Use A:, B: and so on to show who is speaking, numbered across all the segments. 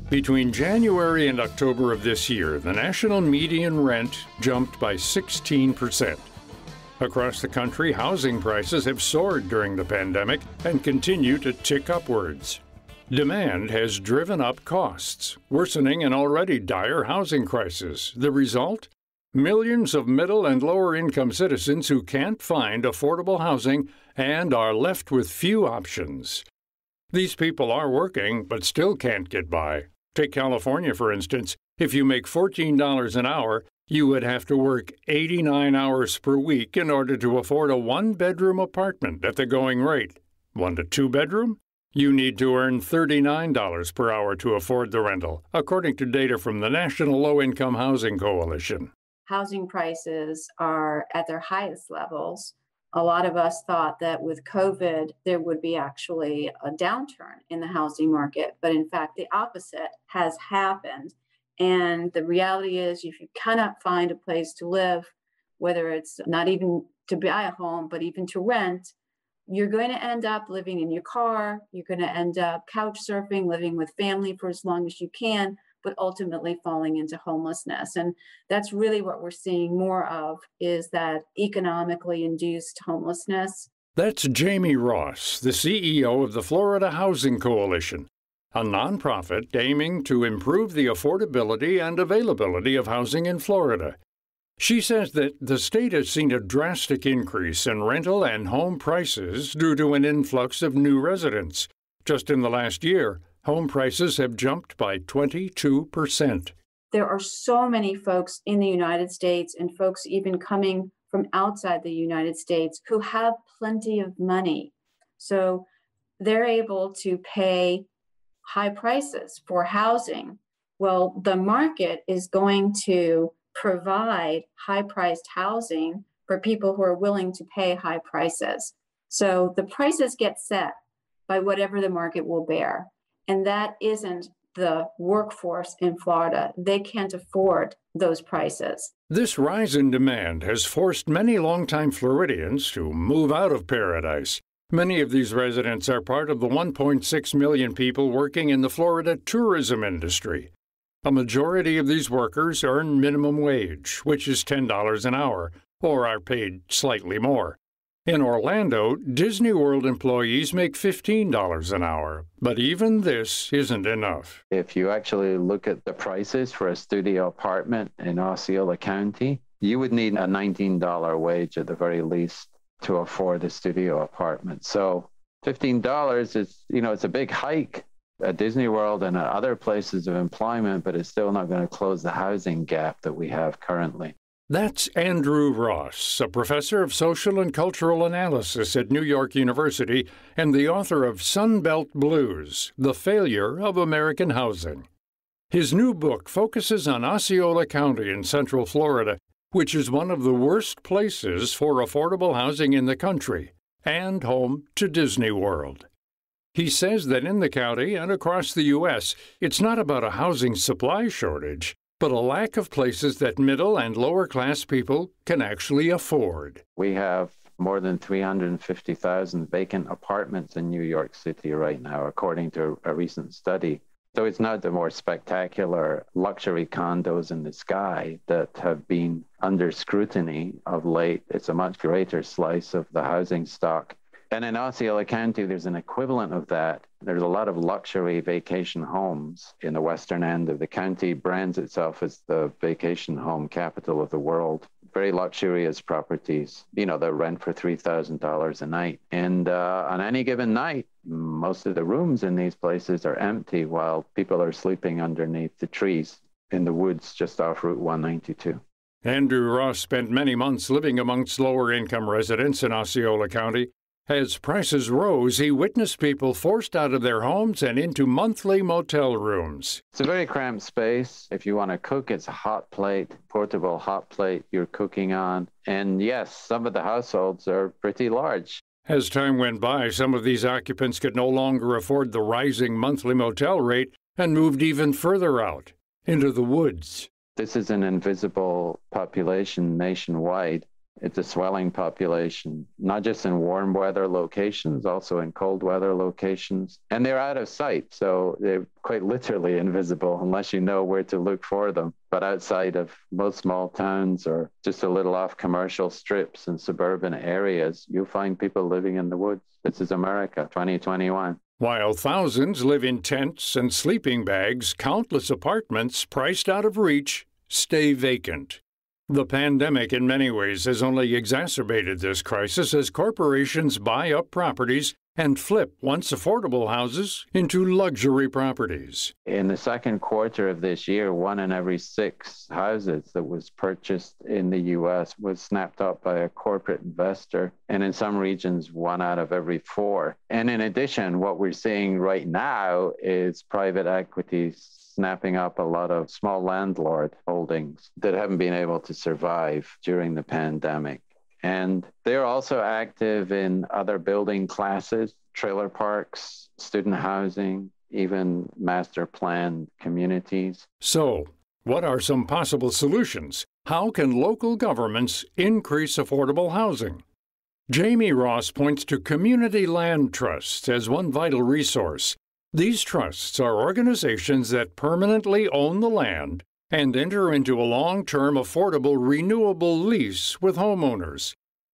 A: Between January and October of this year, the national median rent jumped by 16%. Across the country, housing prices have soared during the pandemic and continue to tick upwards. Demand has driven up costs, worsening an already dire housing crisis. The result? Millions of middle and lower income citizens who can't find affordable housing and are left with few options. These people are working, but still can't get by. Take California, for instance. If you make $14 an hour, you would have to work 89 hours per week in order to afford a one-bedroom apartment at the going rate. 1 to 2 bedroom? You need to earn $39 per hour to afford the rental, according to data from the National Low-Income Housing Coalition.
B: Housing prices are at their highest levels. A lot of us thought that with COVID, there would be actually a downturn in the housing market, but in fact, the opposite has happened. And the reality is, if you cannot find a place to live, whether it's not even to buy a home, but even to rent, you're going to end up living in your car. You're going to end up couch surfing, living with family for as long as you can, but ultimately falling into homelessness. And that's really what we're seeing more of, is that economically induced homelessness.
A: That's Jamie Ross, the CEO of the Florida Housing Coalition, a nonprofit aiming to improve the affordability and availability of housing in Florida. She says that the state has seen a drastic increase in rental and home prices due to an influx of new residents. Just in the last year, home prices have jumped by 22%.
B: There are so many folks in the United States, and folks even coming from outside the United States, who have plenty of money. So they're able to pay high prices for housing. Well, the market is going to provide high-priced housing for people who are willing to pay high prices. So the prices get set by whatever the market will bear. And that isn't the workforce in Florida. They can't afford those prices.
A: This rise in demand has forced many longtime Floridians to move out of paradise. Many of these residents are part of the 1.6 million people working in the Florida tourism industry. A majority of these workers earn minimum wage, which is $10 an hour, or are paid slightly more. In Orlando, Disney World employees make $15 an hour, but even this isn't enough.
C: If you actually look at the prices for a studio apartment in Osceola County, you would need a $19 wage at the very least to afford a studio apartment. So $15 is, it's a big hike at Disney World and at other places of employment, but it's still not going to close the housing gap that we have currently.
A: That's Andrew Ross, a professor of social and cultural analysis at New York University and the author of Sunbelt Blues: The Failure of American Housing. His new book focuses on Osceola County in Central Florida, which is one of the worst places for affordable housing in the country and home to Disney World. He says that in the county and across the U.S., it's not about a housing supply shortage, but a lack of places that middle and lower class people can actually afford.
C: We have more than 350,000 vacant apartments in New York City right now, according to a recent study. So it's not the more spectacular luxury condos in the sky that have been under scrutiny of late. It's a much greater slice of the housing stock. And in Osceola County, there's an equivalent of that. There's a lot of luxury vacation homes in the western end of the county. Brands itself as the vacation home capital of the world. Very luxurious properties, that rent for $3,000 a night. And on any given night, most of the rooms in these places are empty while people are sleeping underneath the trees in the woods just off Route 192.
A: Andrew Ross spent many months living amongst lower-income residents in Osceola County. As prices rose, he witnessed people forced out of their homes and into monthly motel rooms.
C: It's a very cramped space. If you want to cook, it's a hot plate, portable hot plate you're cooking on. And yes, some of the households are pretty large.
A: As time went by, some of these occupants could no longer afford the rising monthly motel rate and moved even further out, into the woods.
C: This is an invisible population nationwide. It's a swelling population, not just in warm weather locations, also in cold weather locations. And they're out of sight, so they're quite literally invisible unless you know where to look for them. But outside of most small towns or just a little off commercial strips in suburban areas, you'll find people living in the woods. This is America, 2021.
A: While thousands live in tents and sleeping bags, countless apartments priced out of reach stay vacant. The pandemic, in many ways, has only exacerbated this crisis as corporations buy up properties and flip once affordable houses into luxury properties.
C: In the second quarter of this year, 1 in every 6 houses that was purchased in the U.S. was snapped up by a corporate investor, and in some regions, 1 out of every 4. And in addition, what we're seeing right now is private equity snapping up a lot of small landlord holdings that haven't been able to survive during the pandemic. And they're also active in other building classes, trailer parks, student housing, even master planned communities.
A: So, what are some possible solutions? How can local governments increase affordable housing? Jamie Ross points to community land trusts as one vital resource. These trusts are organizations that permanently own the land and enter into a long-term affordable renewable lease with homeowners.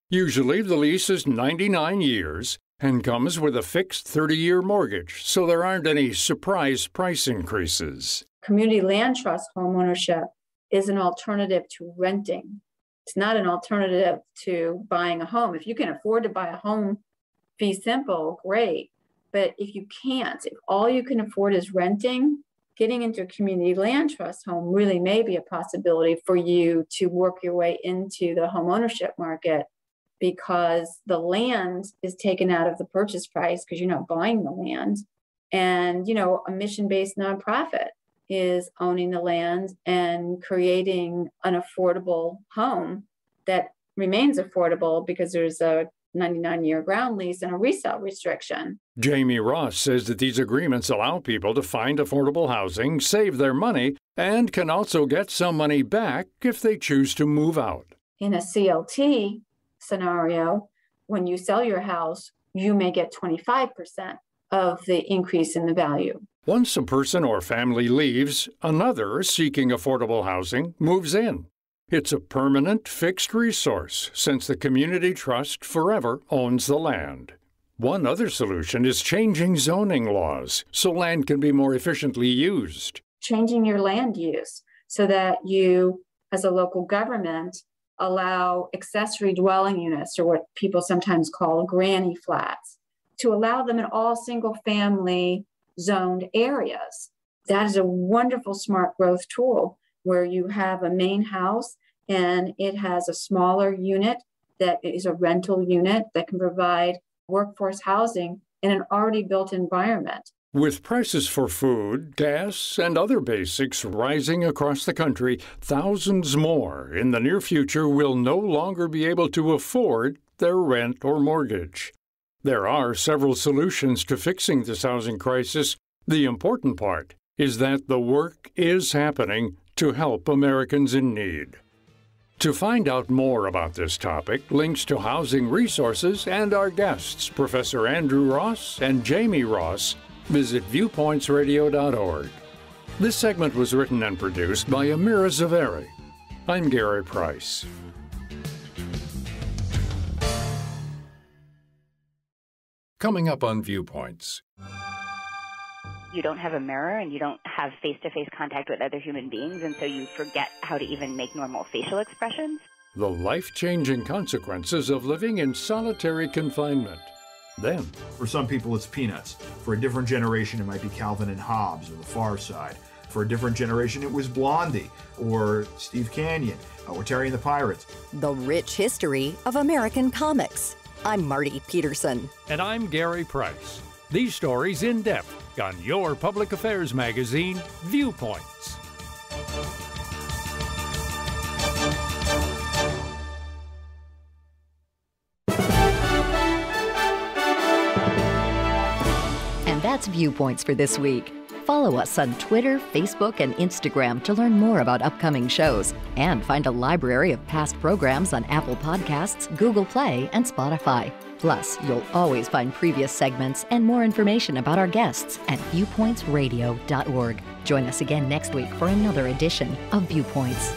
A: Usually the lease is 99 years and comes with a fixed 30-year mortgage, so there aren't any surprise price increases.
B: Community land trust homeownership is an alternative to renting. It's not an alternative to buying a home. If you can afford to buy a home, fee simple, great. But if you can't, if all you can afford is renting, getting into a community land trust home really may be a possibility for you to work your way into the home ownership market, because the land is taken out of the purchase price because you're not buying the land. And, a mission-based nonprofit is owning the land and creating an affordable home that remains affordable because there's a 99-year ground lease and a resale restriction.
A: Jamie Ross says that these agreements allow people to find affordable housing, save their money, and can also get some money back if they choose to move out.
B: In a CLT scenario, when you sell your house, you may get 25% of the increase in the value.
A: Once a person or family leaves, another seeking affordable housing moves in. It's a permanent, fixed resource since the community trust forever owns the land. One other solution is changing zoning laws so land can be more efficiently used.
B: Changing your land use so that you, as a local government, allow accessory dwelling units, or what people sometimes call granny flats, to allow them in all single-family zoned areas. That is a wonderful smart growth tool, where you have a main house and it has a smaller unit that is a rental unit that can provide workforce housing in an already built environment.
A: With prices for food, gas, and other basics rising across the country, thousands more in the near future will no longer be able to afford their rent or mortgage. There are several solutions to fixing this housing crisis. The important part is that the work is happening to help Americans in need. To find out more about this topic, links to housing resources, and our guests, Professor Andrew Ross and Jamie Ross, visit viewpointsradio.org. This segment was written and produced by Amira Zaveri. I'm Gary Price. Coming up on Viewpoints.
D: You don't have a mirror and you don't have face-to-face contact with other human beings, and so you forget how to even make normal facial expressions.
A: The life-changing consequences of living in solitary confinement. Then,
E: for some people, it's Peanuts. For a different generation, it might be Calvin and Hobbes or The Far Side. For a different generation, it was Blondie or Steve Canyon or Terry and the Pirates.
F: The rich history of American comics. I'm Marty Peterson.
A: And I'm Gary Price. These stories in depth on your public affairs magazine, Viewpoints.
F: And that's Viewpoints for this week. Follow us on Twitter, Facebook, and Instagram to learn more about upcoming shows and find a library of past programs on Apple Podcasts, Google Play, and Spotify. Plus, you'll always find previous segments and more information about our guests at viewpointsradio.org. Join us again next week for another edition of Viewpoints.